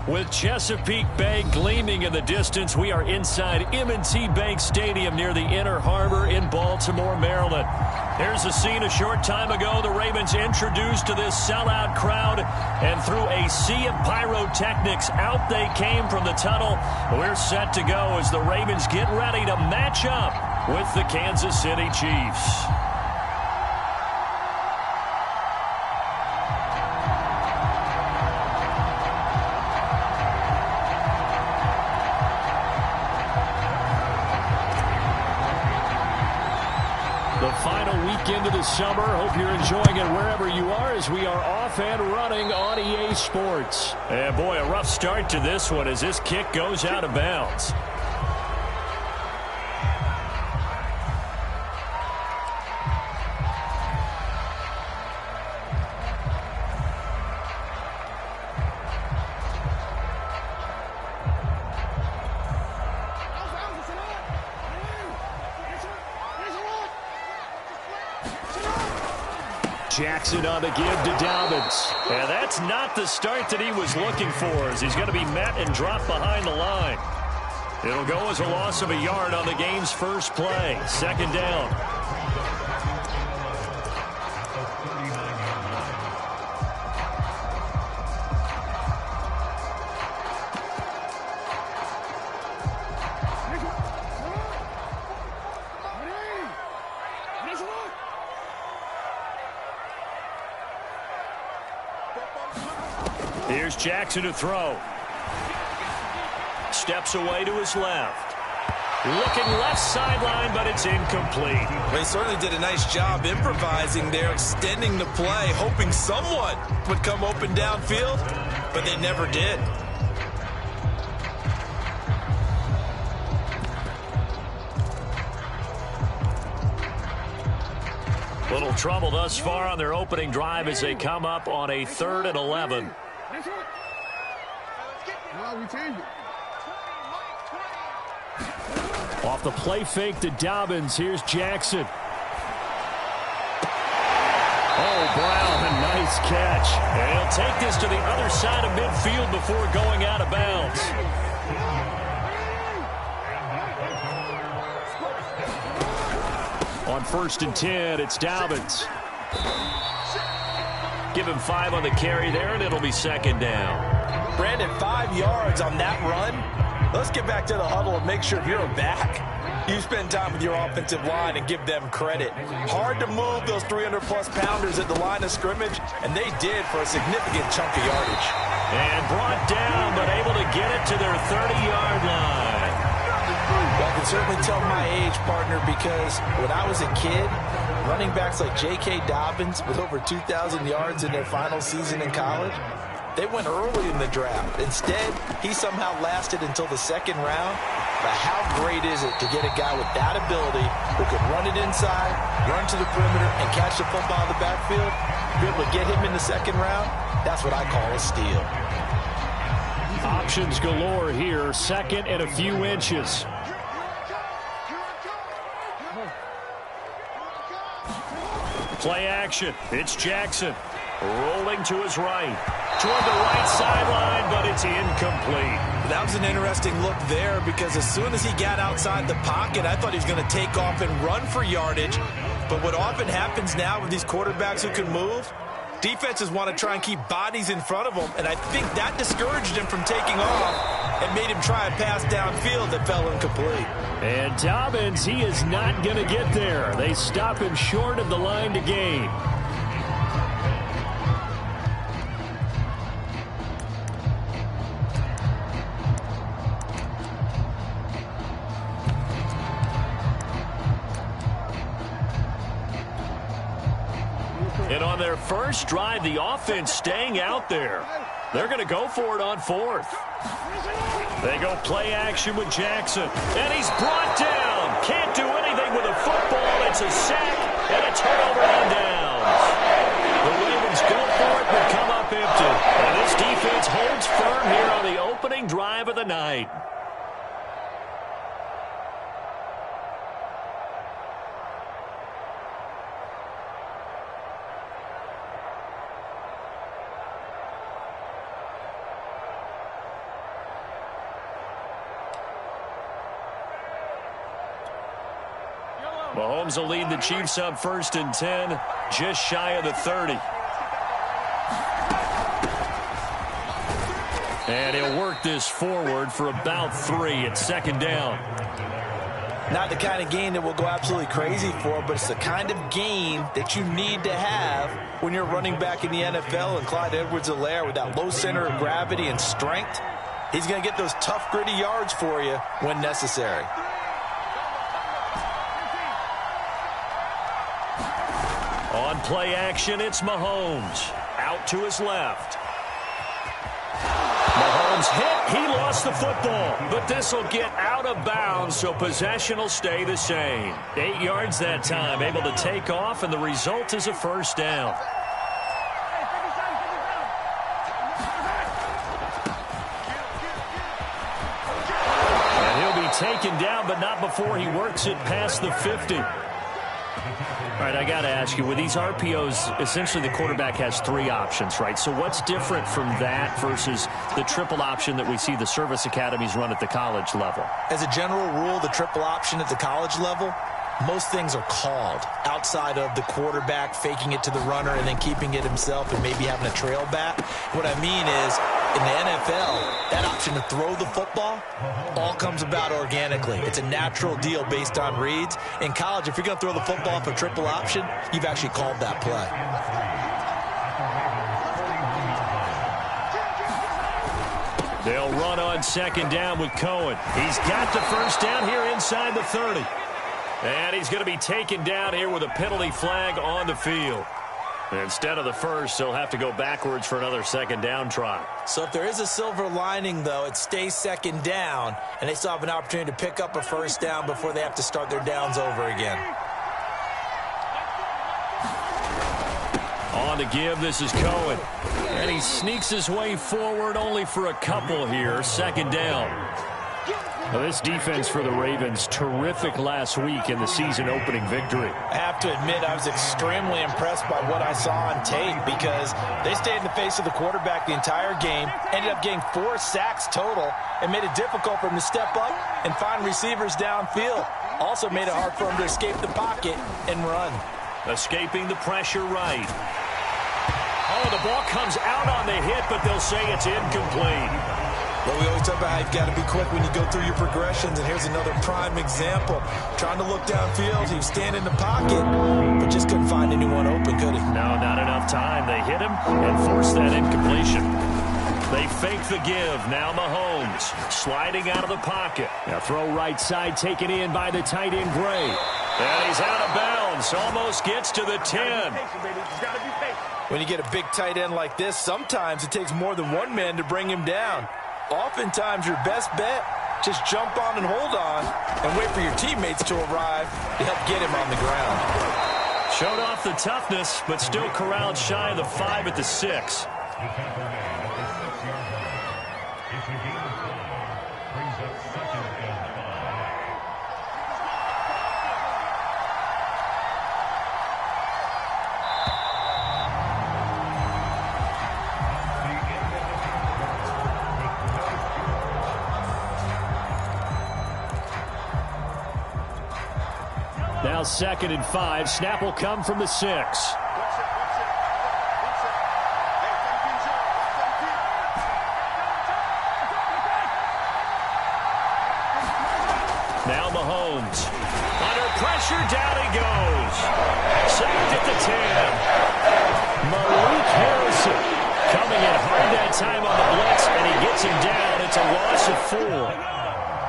With Chesapeake Bay gleaming in the distance, we are inside M&T Bank Stadium near the Inner Harbor in Baltimore, Maryland. Here's a scene a short time ago. The Ravens introduced to this sellout crowd, and through a sea of pyrotechnics, out they came from the tunnel. We're set to go as the Ravens get ready to match up with the Kansas City Chiefs. Into the summer. Hope you're enjoying it wherever you are as we are off and running on EA Sports. And boy, a rough start to this one as this kick goes out of bounds. Jackson on the give to Dobbins. And that's not the start that he was looking for, as he's going to be met and dropped behind the line. It'll go as a loss of a yard on the game's first play. Second down. Here's Jackson to throw. Steps away to his left. Looking left sideline, but it's incomplete. Well, he certainly did a nice job improvising there, extending the play, hoping someone would come open downfield, but they never did. Little trouble thus far on their opening drive as they come up on a 3rd and 11. Off the play fake to Dobbins. Here's Jackson. Oh, Brown, a nice catch. And he'll take this to the other side of midfield before going out of bounds. On 1st and 10, it's Dobbins. Give him 5 on the carry there, and it'll be second down. Brandon, 5 yards on that run. Let's get back to the huddle and make sure if you're a back, you spend time with your offensive line and give them credit. Hard to move those 300-plus pounders at the line of scrimmage, and they did for a significant chunk of yardage. And brought down, but able to get it to their 30-yard line. Well, I can certainly tell my age, partner, because when I was a kid, running backs like J.K. Dobbins with over 2,000 yards in their final season in college, they went early in the draft. Instead, he somehow lasted until the 2nd round. But how great is it to get a guy with that ability who can run it inside, run to the perimeter, and catch the football in the backfield? Be able to get him in the 2nd round, that's what I call a steal. Options galore here. 2nd and a few inches. Play action. It's Jackson. Rolling to his right. Toward the right sideline, but it's incomplete. That was an interesting look there because as soon as he got outside the pocket, I thought he was going to take off and run for yardage. But what often happens now with these quarterbacks who can move, defenses want to try and keep bodies in front of them, and I think that discouraged him from taking off and made him try a pass downfield that fell incomplete. And Dobbins, he is not going to get there. They stop him short of the line to gain. And on their first drive, the offense staying out there. They're going to go for it on 4th. They go play action with Jackson. And he's brought down. Can't do anything with a football. It's a sack and a turnover on downs. The Ravens go for it but come up empty. And this defense holds firm here on the opening drive of the night. Mahomes will lead the Chiefs up 1st and 10, just shy of the 30. And he'll work this forward for about 3 at 2nd down. Not the kind of game that we'll go absolutely crazy for, but it's the kind of game that you need to have when you're running back in the NFL. And Clyde Edwards-Helaire, with that low center of gravity and strength, he's going to get those tough, gritty yards for you when necessary. On play action, it's Mahomes. Out to his left. Mahomes hit. He lost the football. But this will get out of bounds, so possession will stay the same. 8 yards that time. Able to take off, and the result is a 1st down. And he'll be taken down, but not before he works it past the 50. All right, I got to ask you, with these RPOs, essentially the quarterback has 3 options, right? So what's different from that versus the triple option that we see the service academies run at the college level? As a general rule, the triple option at the college level, most things are called outside of the quarterback faking it to the runner and then keeping it himself and maybe having a trail back. What I mean is, in the NFL, that option to throw the football all comes about organically. It's a natural deal based on reads. In college, if you're going to throw the football for triple option, you've actually called that play. They'll run on 2nd down with Cohen. He's got the 1st down here inside the 30. And he's going to be taken down here with a penalty flag on the field. Instead of the 1st, he'll have to go backwards for another 2nd down try. So if there is a silver lining, though, it stays 2nd down, and they still have an opportunity to pick up a 1st down before they have to start their downs over again. On to give, this is Cohen. And he sneaks his way forward only for a couple here. 2nd down. Now this defense for the Ravens, terrific last week in the season-opening victory. I have to admit, I was extremely impressed by what I saw on tape because they stayed in the face of the quarterback the entire game, ended up getting 4 sacks total, and made it difficult for him to step up and find receivers downfield. Also made it hard for him to escape the pocket and run. Escaping the pressure right. Oh, the ball comes out on the hit, but they'll say it's incomplete. Well, we always talk about how you've got to be quick when you go through your progressions, and here's another prime example. Trying to look downfield, he was standing in the pocket, but just couldn't find anyone open, could he? No, not enough time. They hit him and forced that incompletion. They fake the give. Now Mahomes sliding out of the pocket. Now throw right side, taken in by the tight end Gray. And he's out of bounds. Almost gets to the 10. When you get a big tight end like this, sometimes it takes more than one man to bring him down. Oftentimes, your best bet, just jump on and hold on and wait for your teammates to arrive to help get him on the ground. Showed off the toughness, but still corralled shy of the 5 at the 6. Now 2nd and 5. Snap will come from the 6. Now Mahomes. Under pressure, down he goes. Sacked at the 10. Malik Harrison coming in hard that time on the blitz, and he gets him down. It's a loss of 4.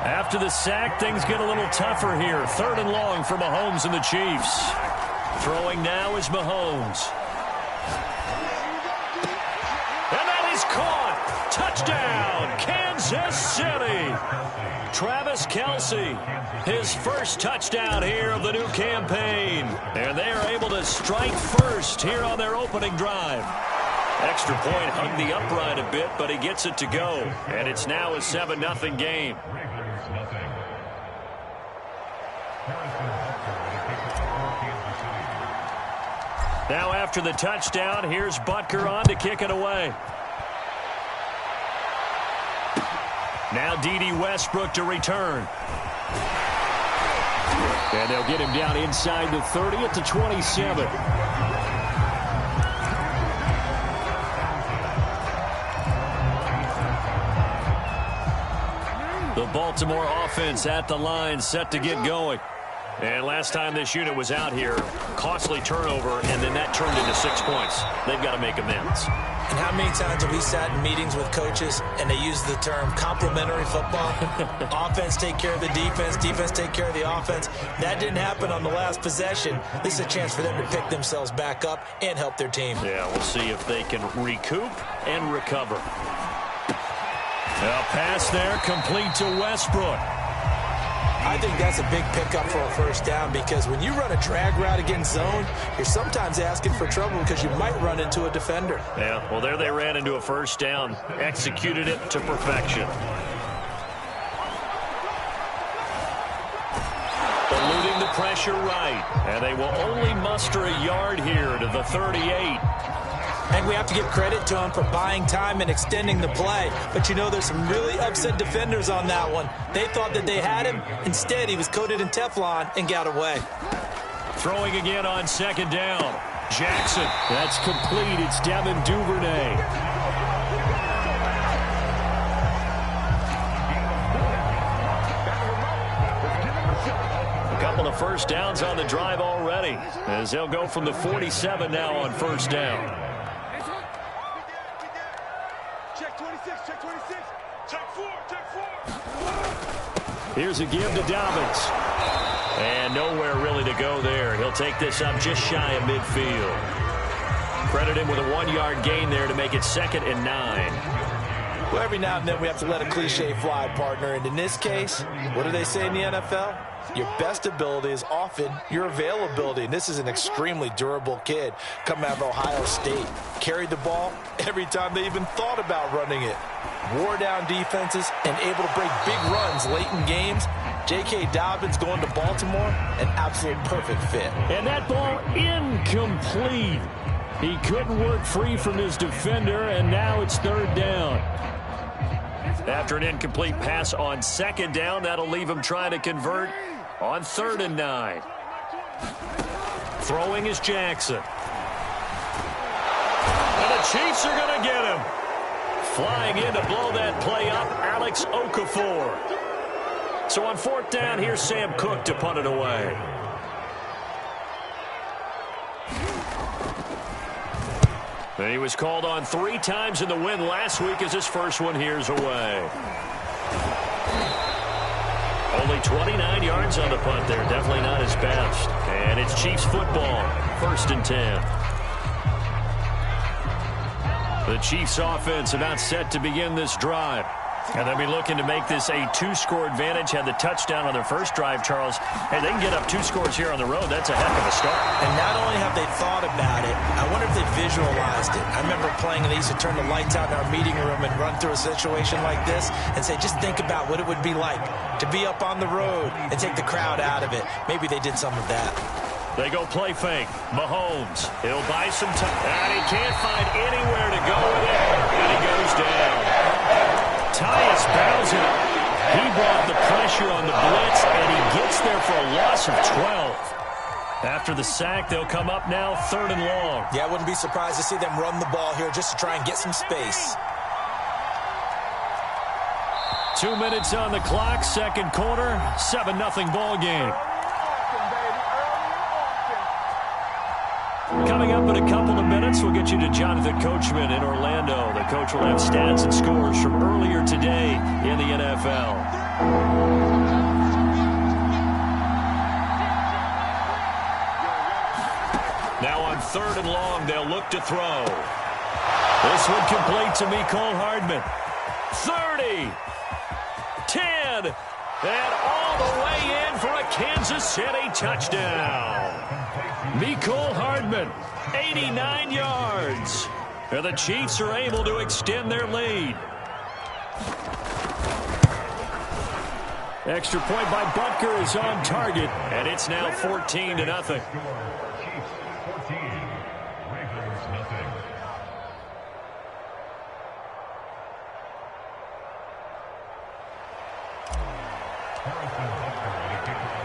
After the sack, things get a little tougher here. 3rd and long for Mahomes and the Chiefs. Throwing now is Mahomes. And that is caught. Touchdown, Kansas City. Travis Kelce, his first touchdown here of the new campaign. And they are able to strike first here on their opening drive. Extra point hung the upright a bit, but he gets it to go. And it's now a 7-0 game. Now after the touchdown, here's Butker on to kick it away. Now D.D. Westbrook to return. And they'll get him down inside the 30 at the 27. The Baltimore offense at the line, set to get going. And last time this unit was out here, costly turnover, and then that turned into 6 points. They've got to make amends. And how many times have we sat in meetings with coaches and they use the term complementary football? Offense take care of the defense, defense take care of the offense. That didn't happen on the last possession. This is a chance for them to pick themselves back up and help their team. Yeah, we'll see if they can recoup and recover. A pass there, complete to Westbrook. I think that's a big pickup for a first down because when you run a drag route against zone, you're sometimes asking for trouble because you might run into a defender. Yeah, well, there they ran into a first down, executed it to perfection. Eluding the pressure right, and they will only muster a yard here to the 38. And we have to give credit to him for buying time and extending the play. But, you know, there's some really upset defenders on that one. They thought that they had him. Instead, he was coated in Teflon and got away. Throwing again on second down. Jackson. That's complete. It's Devin Duvernay. A couple of first downs on the drive already, as they'll go from the 47 now on first down. Here's a give to Dobbins. And nowhere really to go there. He'll take this up just shy of midfield. Credit him with a 1-yard gain there to make it 2nd and 9. Well, every now and then we have to let a cliche fly, partner. And in this case, what do they say in the NFL? Your best ability is often your availability. And this is an extremely durable kid coming out of Ohio State. Carried the ball every time they even thought about running it. Wore down defenses and able to break big runs late in games. J.K. Dobbins going to Baltimore, an absolute perfect fit. And that ball incomplete. He couldn't work free from his defender, and now it's 3rd down. After an incomplete pass on 2nd down, that'll leave him trying to convert on 3rd and 9. Throwing is Jackson. And the Chiefs are going to get him. Flying in to blow that play up, Alex Okafor. So on 4th down, here's Sam Cook to punt it away. And he was called on 3 times in the win last week as his first one here's away. Only 29 yards on the punt there. Definitely not his best. And it's Chiefs football. 1st and 10. The Chiefs offense about set to begin this drive. And they'll be looking to make this a 2-score advantage. Had the touchdown on their first drive, Charles. Hey, they can get up 2 scores here on the road. That's a heck of a start. And not only have they thought about it, I wonder if they visualized it. I remember playing and they used to turn the lights out in our meeting room and run through a situation like this and say, just think about what it would be like to be up on the road and take the crowd out of it. Maybe they did some of that. They go play fake. Mahomes. He'll buy some time. And he can't find anywhere to go with it. And he goes down. Tyus Bowser. He brought the pressure on the blitz, and he gets there for a loss of 12. After the sack, they'll come up now 3rd and long. Yeah, I wouldn't be surprised to see them run the ball here just to try and get some space. 2 minutes on the clock, 2nd quarter, 7-0 ball game. Coming up in a couple of minutes, we'll get you to Jonathan Coachman in Orlando. The coach will have stats and scores from earlier today in the NFL. Now on 3rd and long, they'll look to throw. This one complete to Mecole Hardman. 30, 10, and all the way in for a Kansas City touchdown. Mecole Hardman, 89 yards. And the Chiefs are able to extend their lead. Extra point by Butker is on target, and it's now 14-0.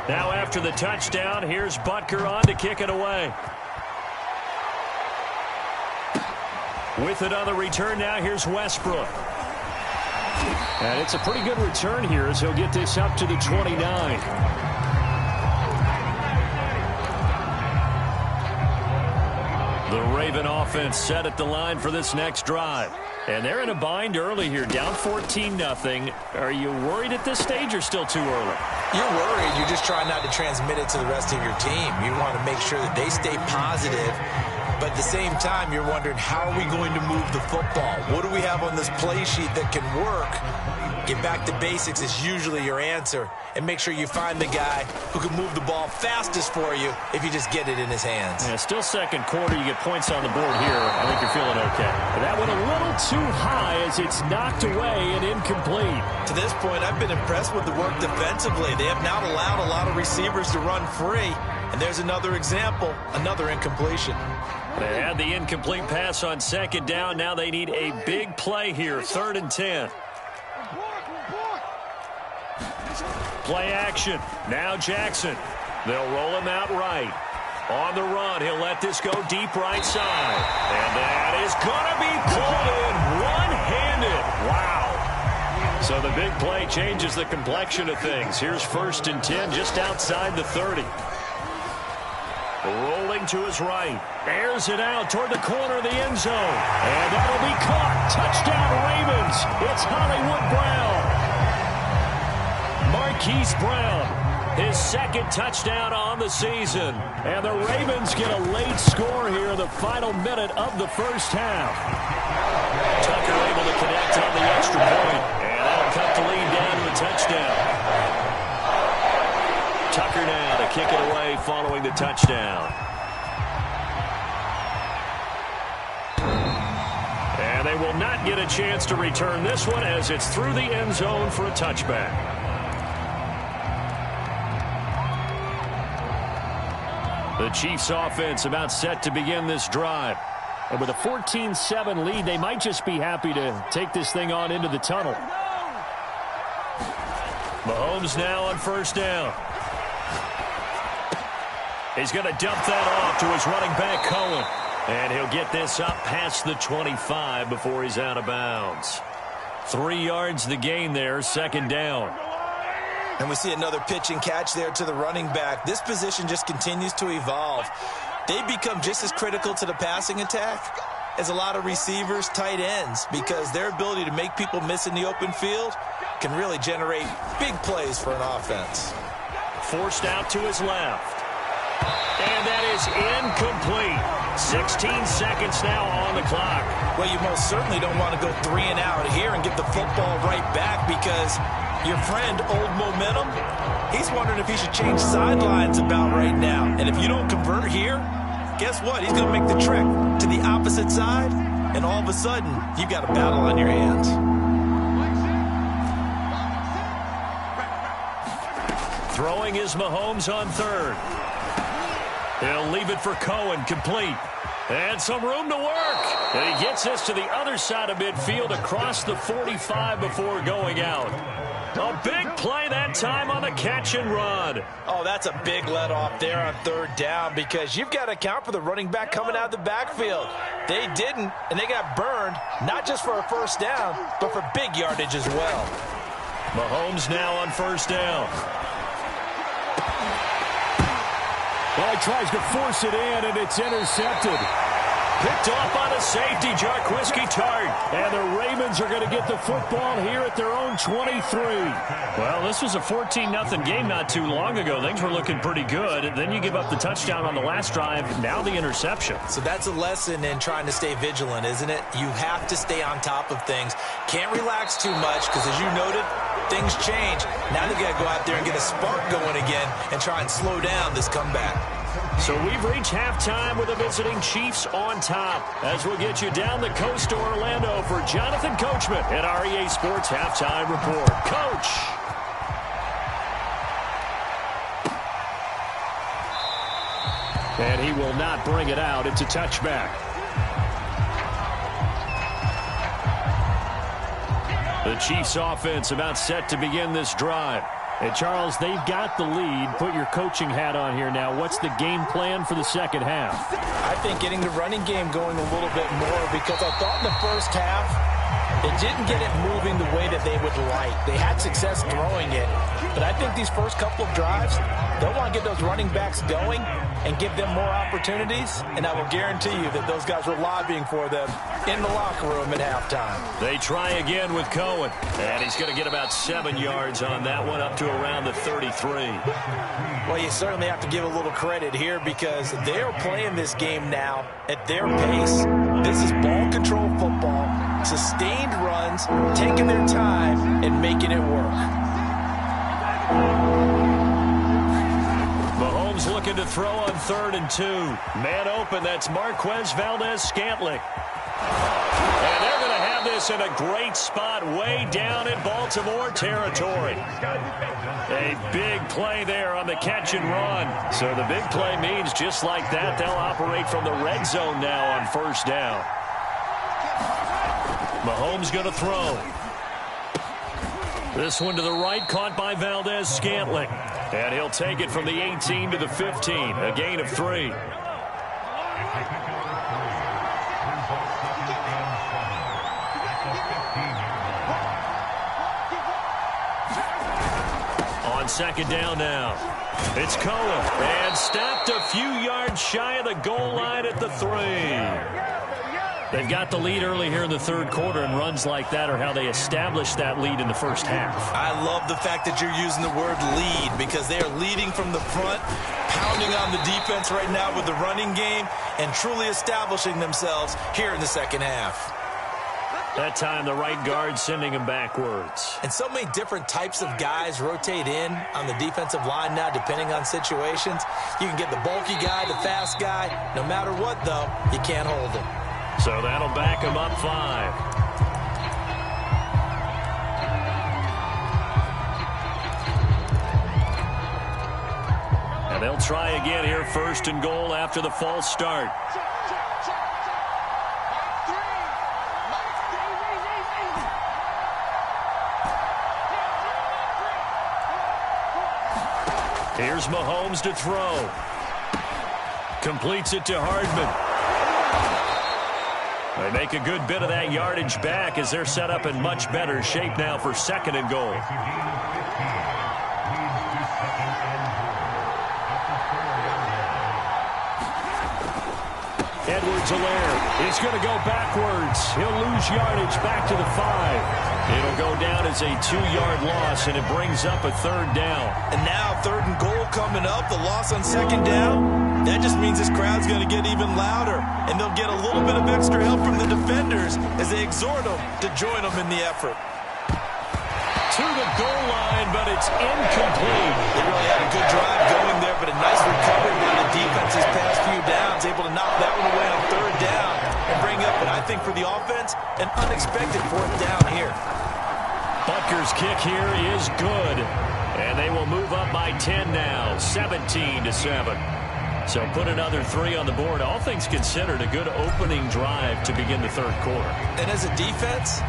Now after the touchdown, here's Butker on to kick it away. With it on the return now, here's Westbrook. And it's a pretty good return here as he'll get this up to the 29. The Raven offense set at the line for this next drive. And they're in a bind early here, down 14-0. Are you worried at this stage or still too early? You're worried. You're just trying not to transmit it to the rest of your team. You want to make sure that they stay positive. But at the same time, you're wondering, how are we going to move the football? What do we have on this play sheet that can work? Get back to basics is usually your answer. And make sure you find the guy who can move the ball fastest for you if you just get it in his hands. Yeah, still second quarter. You get points on the board here. I think you're feeling okay. But that went a little too high as it's knocked away and incomplete. To this point, I've been impressed with the work defensively. They have not allowed a lot of receivers to run free. And there's another example, another incompletion. They had the incomplete pass on second down. Now they need a big play here, 3rd and 10. Play action. Now Jackson. They'll roll him out right. On the run, he'll let this go deep right side. And that is going to be pulled in one-handed. Wow. So the big play changes the complexion of things. Here's 1st and 10 just outside the 30. Rolling to his right. Airs it out toward the corner of the end zone. And that'll be caught. Touchdown Ravens. It's Hollywood Brown. Marquise Brown, his 2nd touchdown on the season. And the Ravens get a late score here in the final minute of the first half. Tucker able to connect on the extra point. And that'll cut the lead down to a touchdown. Tucker now to kick it away following the touchdown. And they will not get a chance to return this one as it's through the end zone for a touchback. The Chiefs offense about set to begin this drive. And with a 14-7 lead, they might just be happy to take this thing on into the tunnel. Mahomes now on 1st down. He's going to dump that off to his running back, Cohen. And he'll get this up past the 25 before he's out of bounds. 3 yards the gain there, 2nd down. And we see another pitch and catch there to the running back. This position just continues to evolve. They become just as critical to the passing attack as a lot of receivers, tight ends, because their ability to make people miss in the open field can really generate big plays for an offense. Forced out to his left. And that is incomplete. 16 seconds now on the clock. Well, you most certainly don't want to go 3 and out here and get the football right back, because your friend, Old Momentum, he's wondering if he should change sidelines about right now. And if you don't convert here, guess what? He's going to make the trek to the opposite side, and all of a sudden, you've got a battle on your hands. Throwing is Mahomes on 3rd. He'll leave it for Cohen, complete. And some room to work. And he gets this to the other side of midfield across the 45 before going out. A big play that time on the catch and run. Oh, that's a big let off there on 3rd down, because you've got to account for the running back coming out of the backfield. They didn't, and they got burned, not just for a 1st down, but for big yardage as well. Mahomes now on 1st down. Well, he tries to force it in, and it's intercepted. Picked off on a safety, Jarquiski Tart. And the Ravens are going to get the football here at their own 23. Well, this was a 14-0 game not too long ago. Things were looking pretty good. And then you give up the touchdown on the last drive. Now the interception. So that's a lesson in trying to stay vigilant, isn't it? You have to stay on top of things. Can't relax too much, because as you noted, things change. Now they've got to go out there and get a spark going again and try and slow down this comeback. So we've reached halftime with the visiting Chiefs on top. As we'll get you down the coast to Orlando for Jonathan Coachman at our EA Sports Halftime Report. Coach. And he will not bring it out. It's a touchback. The Chiefs offense about set to begin this drive. Hey, Charles, they've got the lead. Put your coaching hat on here now. What's the game plan for the second half? I think getting the running game going a little bit more, because I thought in the first half they didn't get it moving the way that they would like. They had success throwing it, but I think these first couple of drives, they'll want to get those running backs going and give them more opportunities, and I will guarantee you that those guys were lobbying for them in the locker room at halftime. They try again with Cohen, and he's going to get about 7 yards on that one, up to around the 33. Well, you certainly have to give a little credit here, because they're playing this game now at their pace. This is ball control football, sustained runs, taking their time and making it work. Mahomes looking to throw on 3rd and 2. Man open, that's Marquez Valdez-Scantling. And they're going to have this in a great spot way down in Baltimore territory. A big play there on the catch and run. So the big play means just like that, they'll operate from the red zone now on 1st down. Mahomes going to throw. This one to the right, caught by Valdez-Scantling. And he'll take it from the 18 to the 15, a gain of 3. On 2nd down now, it's Cohen, and stopped a few yards shy of the goal line at the 3. They've got the lead early here in the 3rd quarter, and runs like that are how they established that lead in the first half. I love the fact that you're using the word lead, because they are leading from the front, pounding on the defense right now with the running game, and truly establishing themselves here in the second half. That time the right guard sending him backwards. And so many different types of guys rotate in on the defensive line now, depending on situations. You can get the bulky guy, the fast guy. No matter what, though, you can't hold him. So that'll back him up 5. And they'll try again here, 1st and goal after the false start. Here's Mahomes to throw. Completes it to Hardman. They make a good bit of that yardage back as they're set up in much better shape now for 2nd and goal. Edwards-Helaire is going to go backwards. He'll lose yardage back to the 5. It'll go down as a 2-yard loss, and it brings up a 3rd down. And now 3rd and goal coming up. The loss on 2nd down. That just means this crowd's going to get even louder, and they'll get a little bit of extra help from the defenders as they exhort them to join them in the effort. To the goal line, but it's incomplete. They really had a good drive going there, but a nice recovery by the defense's past few downs, able to knock that one away on 3rd down and bring up, and I think for the offense, an unexpected 4th down here. Butker's kick here is good, and they will move up by 10 now, 17-7. So put another 3 on the board. All things considered, a good opening drive to begin the 3rd quarter. And as a defense,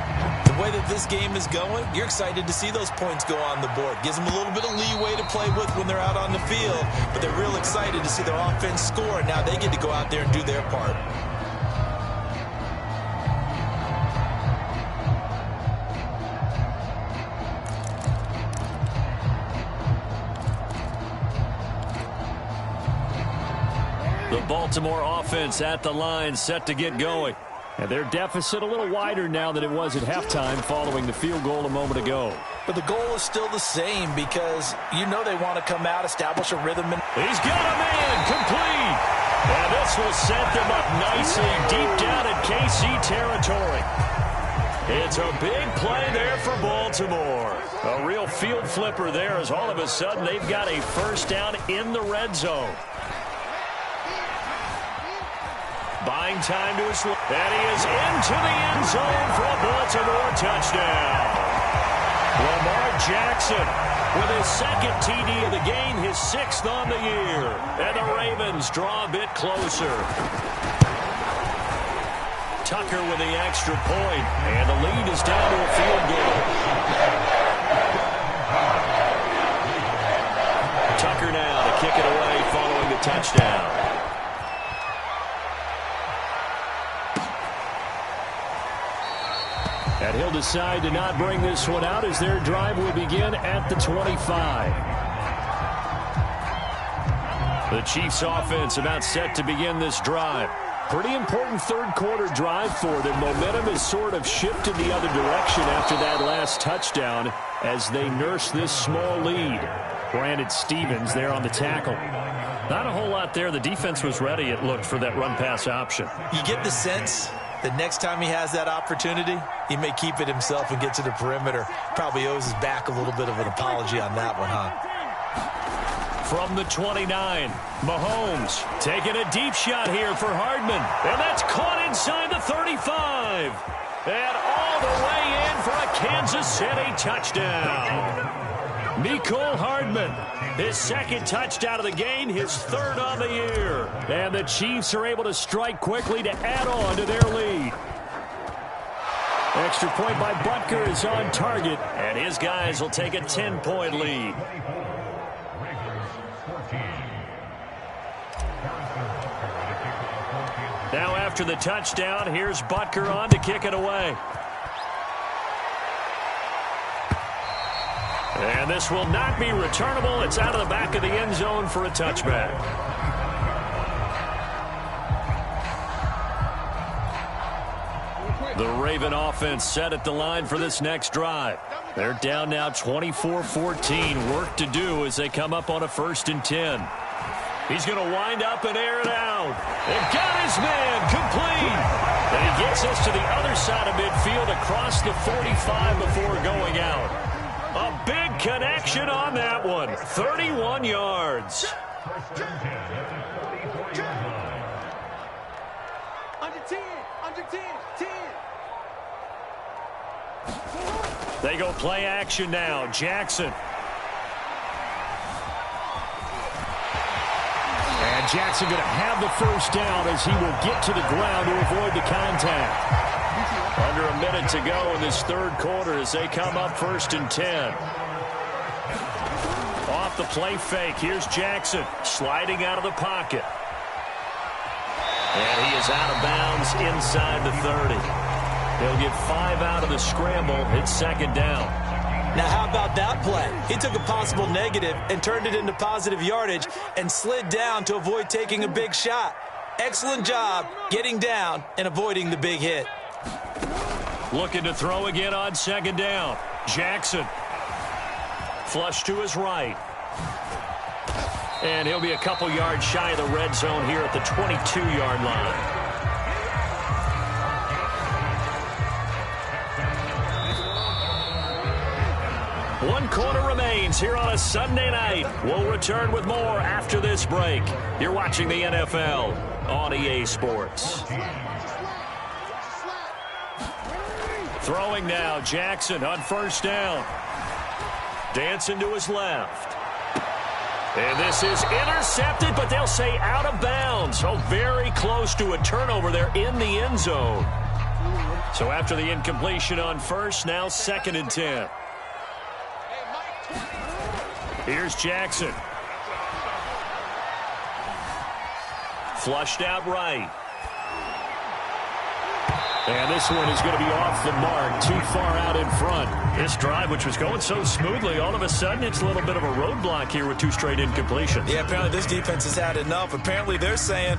the way that this game is going, you're excited to see those points go on the board. Gives them a little bit of leeway to play with when they're out on the field, but they're real excited to see their offense score, and now they get to go out there and do their part. The Baltimore offense at the line, set to get going. And their deficit a little wider now than it was at halftime following the field goal a moment ago. But the goal is still the same, because you know they want to come out, establish a rhythm. He's got a man, complete. And this will set them up nicely deep down in KC territory. It's a big play there for Baltimore. A real field flipper there, as all of a sudden they've got a 1st down in the red zone. Buying time to his left. And he is into the end zone for a Baltimore touchdown. Lamar Jackson with his 2nd TD of the game, his 6th on the year. And the Ravens draw a bit closer. Tucker with the extra point, and the lead is down to a field goal. touchdown. And he'll decide to not bring this one out as their drive will begin at the 25. The Chiefs offense about set to begin this drive. Pretty important third quarter drive for them. Momentum has sort of shifted the other direction after that last touchdown as they nurse this small lead. Brandon Stevens there on the tackle. Not a whole lot there. The defense was ready, it looked, for that run-pass option. You get the sense that next time he has that opportunity, he may keep it himself and get to the perimeter. Probably owes his back a little bit of an apology on that one, huh? From the 29, Mahomes taking a deep shot here for Hardman. And that's caught inside the 35. And all the way in for a Kansas City touchdown. Mecole Hardman, his second touchdown of the game, his third on the year. And the Chiefs are able to strike quickly to add on to their lead. Extra point by Butker is on target, and his guys will take a 10-point lead. Now after the touchdown, here's Butker on to kick it away. And this will not be returnable. It's out of the back of the end zone for a touchback. The Raven offense set at the line for this next drive. They're down now 24-14. Work to do as they come up on a 1st and 10. He's going to wind up and air it out. They've got his man complete. And he gets us to the other side of midfield across the 45 before going out. A big connection on that one. 31 yards. Under 10, under 10, 10. They go play action now. Jackson. And Jackson going to have the first down as he will get to the ground to avoid the contact. Under a minute to go in this third quarter as they come up 1st and 10. Off the play fake. Here's Jackson sliding out of the pocket. And he is out of bounds inside the 30. They'll get 5 out of the scramble. It's 2nd down. Now, how about that play? He took a possible negative and turned it into positive yardage and slid down to avoid taking a big shot. Excellent job getting down and avoiding the big hit. Looking to throw again on 2nd down. Jackson. Flush to his right. And he'll be a couple yards shy of the red zone here at the 22-yard line. One quarter remains here on a Sunday night. We'll return with more after this break. You're watching the NFL on EA Sports. Throwing now, Jackson on 1st down. Dancing to his left. And this is intercepted, but they'll say out of bounds. So very close to a turnover there in the end zone. So after the incompletion on 1st, now 2nd and 10. Here's Jackson. Flushed out right. And this one is going to be off the mark, too far out in front. This drive, which was going so smoothly, all of a sudden it's a little bit of a roadblock here with 2 straight incompletions. Yeah, apparently this defense has had enough. Apparently they're saying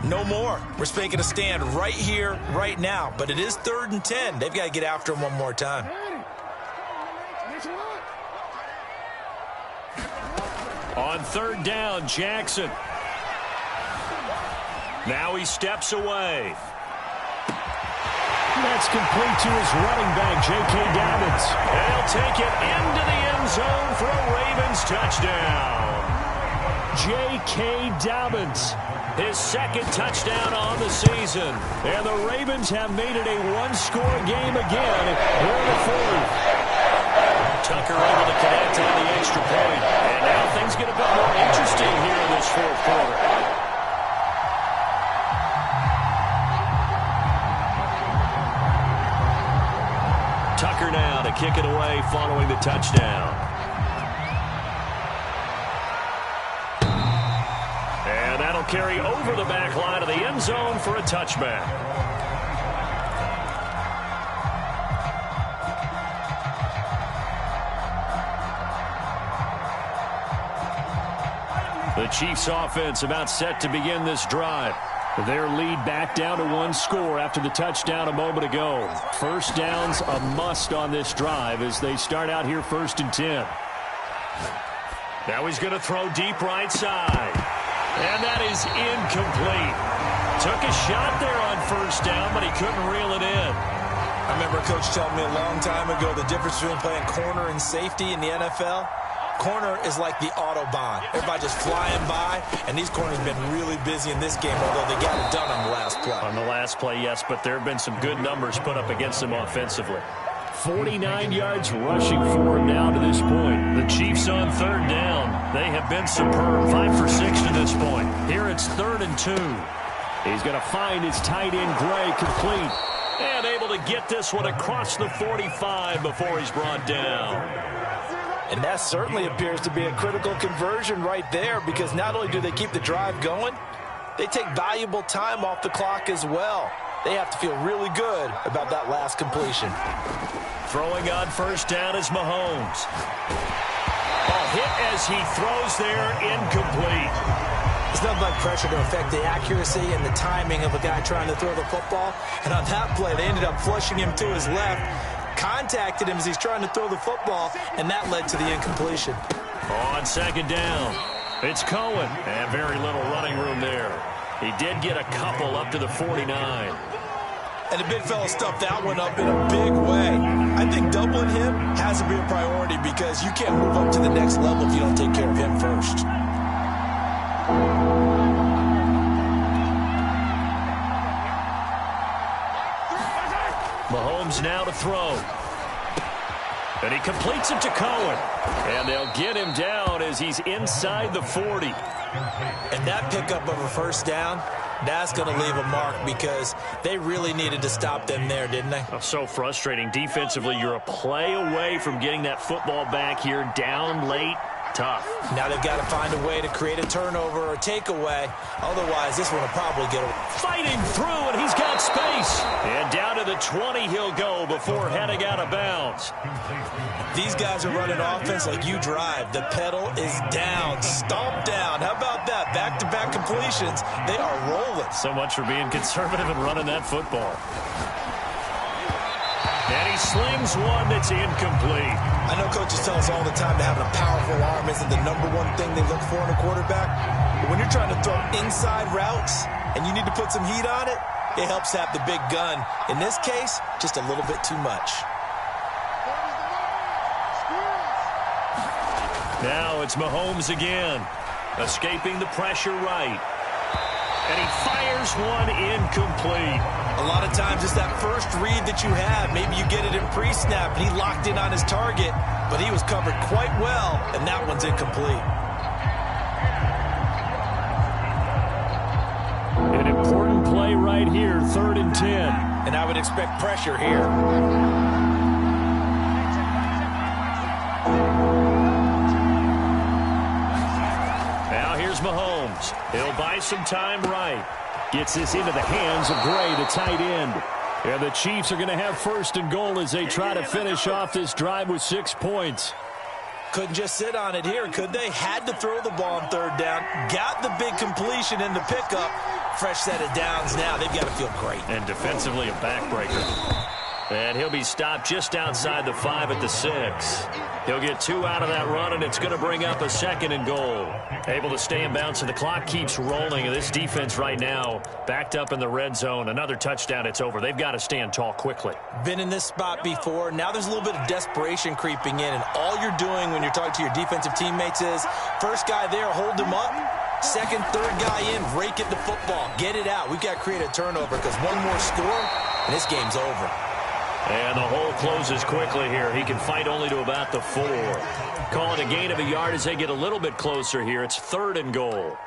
no more. We're making a stand right here, right now. But it is 3rd and 10. They've got to get after him one more time. On 3rd down, Jackson. Now he steps away. That's complete to his running back, J.K. Dobbins. And he'll take it into the end zone for a Ravens touchdown. J.K. Dobbins, his 2nd touchdown on the season. And the Ravens have made it a 1-score game again here in the 4th. Tucker able to connect on the extra point. And now things get a bit more interesting here in this 4th quarter. Tucker now to kick it away following the touchdown. carry over the back line of the end zone for a touchback. The Chiefs offense about set to begin this drive. Their lead back down to 1 score after the touchdown a moment ago. First down's a must on this drive as they start out here 1st and 10. Now he's going to throw deep right side. And that is incomplete. Took a shot there on 1st down, but he couldn't reel it in. I remember Coach telling me a long time ago the difference between playing corner and safety in the NFL. Corner is like the Autobahn. Everybody just flying by, and these corners have been really busy in this game, although they got it done on the last play. On the last play, yes, but there have been some good numbers put up against them offensively. 49 yards rushing for him now to this point. The Chiefs on 3rd down. They have been superb. 5 for 6 to this point. Here it's 3rd and 2. He's going to find his tight end, Gray, complete. And able to get this one across the 45 before he's brought down. And that certainly appears to be a critical conversion right there, because not only do they keep the drive going, they take valuable time off the clock as well. They have to feel really good about that last completion. Throwing on 1st down is Mahomes. Ball hit as he throws there, incomplete. It's nothing like pressure to affect the accuracy and the timing of a guy trying to throw the football. And on that play, they ended up flushing him to his left, contacted him as he's trying to throw the football, and that led to the incompletion. On 2nd down, it's Cohen. And very little running room there. He did get a couple up to the 49. And the big fella stuffed that one up in a big way. I think doubling him has to be a priority, because you can't move up to the next level if you don't take care of him first. Mahomes now to throw. And he completes it to Cohen. And they'll get him down as he's inside the 40. And that pickup of a 1st down, that's going to leave a mark, because they really needed to stop them there, didn't they? Oh, so frustrating. Defensively, you're a play away from getting that football back here, down late. Tough. Now they've got to find a way to create a turnover or takeaway. Otherwise, this one will probably get away. Fighting through, and he's got space. And down to the 20 he'll go before heading out of bounds. These guys are running offense like you drive. The pedal is down, stomp down. How about that? Back-to-back completions. They are rolling. So much for being conservative and running that football. And he slings one that's incomplete. I know coaches tell us all the time that having a powerful arm isn't the #1 thing they look for in a quarterback. But when you're trying to throw inside routes and you need to put some heat on it, it helps have the big gun. In this case, just a little bit too much. Now it's Mahomes again, escaping the pressure right. And he fires one incomplete. A lot of times it's that first read that you have. Maybe you get it in pre-snap, and he locked in on his target, but he was covered quite well, and that one's incomplete. An important play right here, 3rd and 10. And I would expect pressure here. Now here's Mahomes. He'll buy some time right. Gets this into the hands of Gray, the tight end. And the Chiefs are going to have 1st and goal as they try to finish off this drive with 6 points. Couldn't just sit on it here, could they? Had to throw the ball on 3rd down. Got the big completion in the pickup. Fresh set of downs now. They've got to feel great. And defensively a backbreaker. And he'll be stopped just outside the 5 at the 6. He'll get 2 out of that run, and it's going to bring up a 2nd and goal. Able to stay in bounds, and the clock keeps rolling. And this defense right now backed up in the red zone. Another touchdown, it's over. They've got to stand tall quickly. Been in this spot before. Now there's a little bit of desperation creeping in, and all you're doing when you're talking to your defensive teammates is, first guy there, hold him up. Second, third guy in, rake at the football. Get it out. We've got to create a turnover, because one more score, and this game's over. And the hole closes quickly here. He can fight only to about the 4. Call it a gain of a yard as they get a little bit closer here. It's 3rd and goal.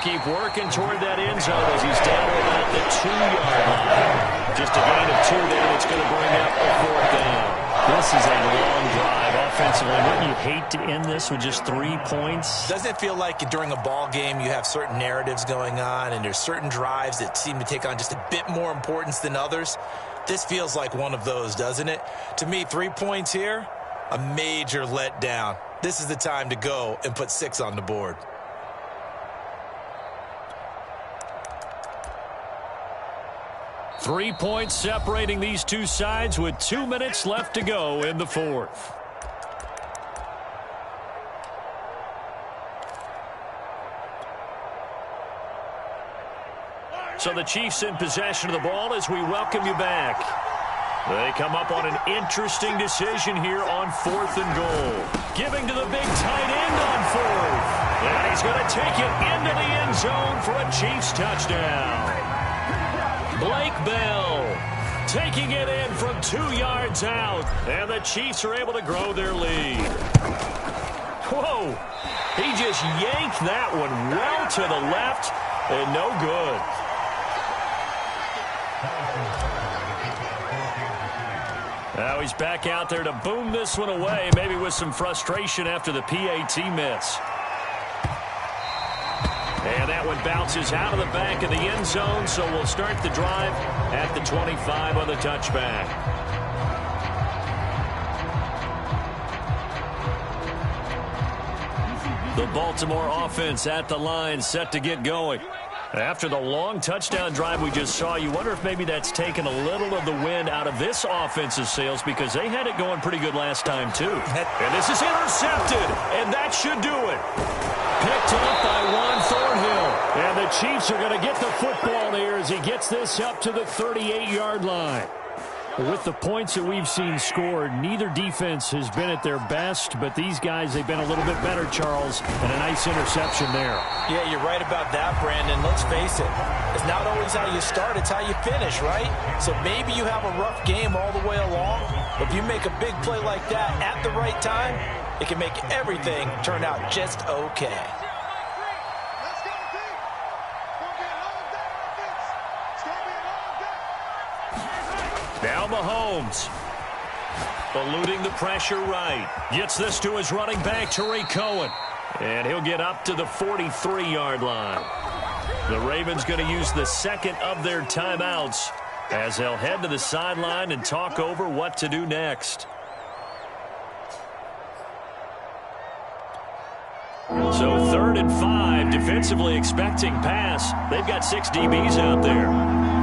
keep working toward that end zone as he's down to about the 2-yard line. Just a gain of 2 there that's going to bring up a 4th down. This is a long drive offensively. Wouldn't you hate to end this with just 3 points? Doesn't it feel like during a ball game you have certain narratives going on and there's certain drives that seem to take on just a bit more importance than others? This feels like one of those, doesn't it? To me, 3 points here, a major letdown. This is the time to go and put 6 on the board. Three points separating these two sides with 2 minutes left to go in the 4th. So the Chiefs in possession of the ball as we welcome you back. They come up on an interesting decision here on 4th and goal. Giving to the big tight end on 4th. And he's going to take it into the end zone for a Chiefs touchdown. Blake Bell taking it in from 2 yards out. And the Chiefs are able to grow their lead. Whoa. He just yanked that one well to the left and no good. Now he's back out there to boom this one away, maybe with some frustration after the PAT miss. And that one bounces out of the back of the end zone, so we'll start the drive at the 25 on the touchback. The Baltimore offense at the line, set to get going. After the long touchdown drive we just saw, you wonder if maybe that's taken a little of the wind out of this offense's sails because they had it going pretty good last time, too. And this is intercepted, and that should do it. Picked up by Juan Thornhill. And the Chiefs are going to get the football here as he gets this up to the 38-yard line. With the points that we've seen scored, neither defense has been at their best, but these guys, they've been a little bit better, Charles, and a nice interception there. Yeah, you're right about that, Brandon. Let's face it. It's not always how you start, it's how you finish, right? So maybe you have a rough game all the way along, but if you make a big play like that at the right time, it can make everything turn out just okay. Now Mahomes, eluding the pressure right. Gets this to his running back, Tariq Cohen. And he'll get up to the 43-yard line. The Ravens going to use the second of their timeouts as they'll head to the sideline and talk over what to do next. So 3rd and 5, defensively expecting pass. They've got 6 DBs out there.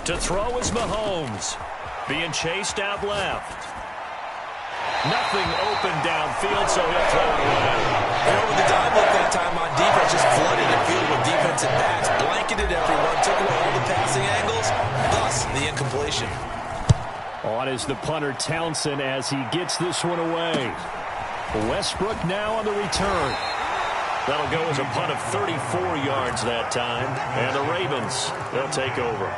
To throw is Mahomes. Being chased out left. Nothing open downfield, so he'll throw it away. And over the dime look that time on defense, just flooded the field with defensive backs, blanketed everyone, took away all the passing angles, thus the incompletion. On is the punter Townsend as he gets this one away. Westbrook now on the return. That'll go as a punt of 34 yards that time. And the Ravens, they'll take over.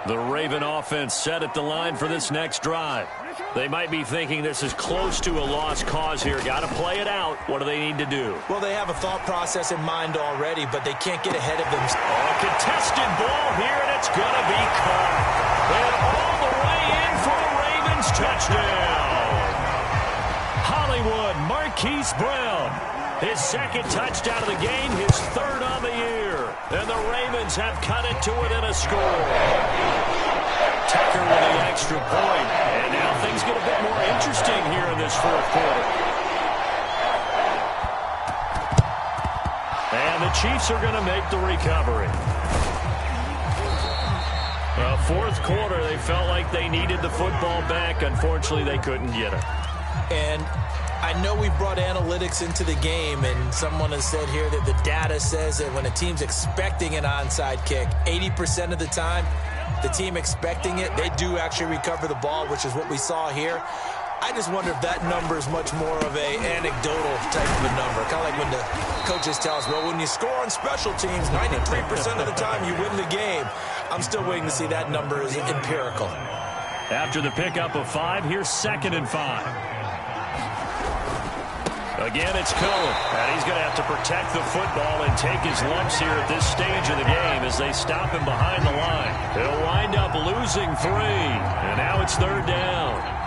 The Raven offense set at the line for this next drive. They might be thinking this is close to a lost cause here. Got to play it out. What do they need to do? Well, they have a thought process in mind already, but they can't get ahead of themselves. A contested ball here, and it's going to be caught. And all the way in for a Ravens touchdown. Hollywood Marquise Brown. His second touchdown of the game, his 3rd on the year. And the Ravens have cut it to within a score. Tucker with the extra point. And now things get a bit more interesting here in this 4th quarter. And the Chiefs are going to make the recovery. 4th quarter, they felt like they needed the football back. Unfortunately, they couldn't get it. And I know we've brought analytics into the game, and someone has said here that the data says that when a team's expecting an onside kick, 80% of the time, the team expecting it, they do actually recover the ball, which is what we saw here. I just wonder if that number is much more of a anecdotal type of a number. Kind of like when the coaches tell us, well, when you score on special teams, 93% of the time you win the game. I'm still waiting to see that number is empirical. After the pickup of 5, here's 2nd and 5. Again, it's Cohen, and he's going to have to protect the football and take his lumps here at this stage of the game as they stop him behind the line. He'll wind up losing 3, and now it's 3rd down.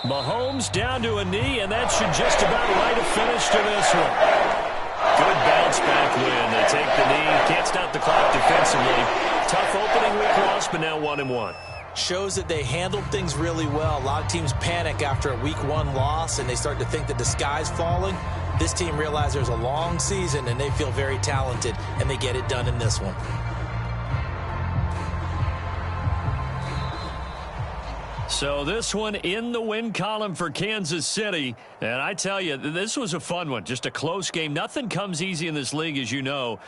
Mahomes down to a knee, and that should just about write a finish to this one. Good bounce-back win. They take the knee. Can't stop the clock defensively. Tough opening week loss, but now 1-1. Shows that they handled things really well. A lot of teams panic after a week 1 loss, and they start to think that the sky's falling. This team realizes there's a long season, and they feel very talented, and they get it done in this one. So this one in the win column for Kansas City. And I tell you, this was a fun one. Just a close game. Nothing comes easy in this league, as you know.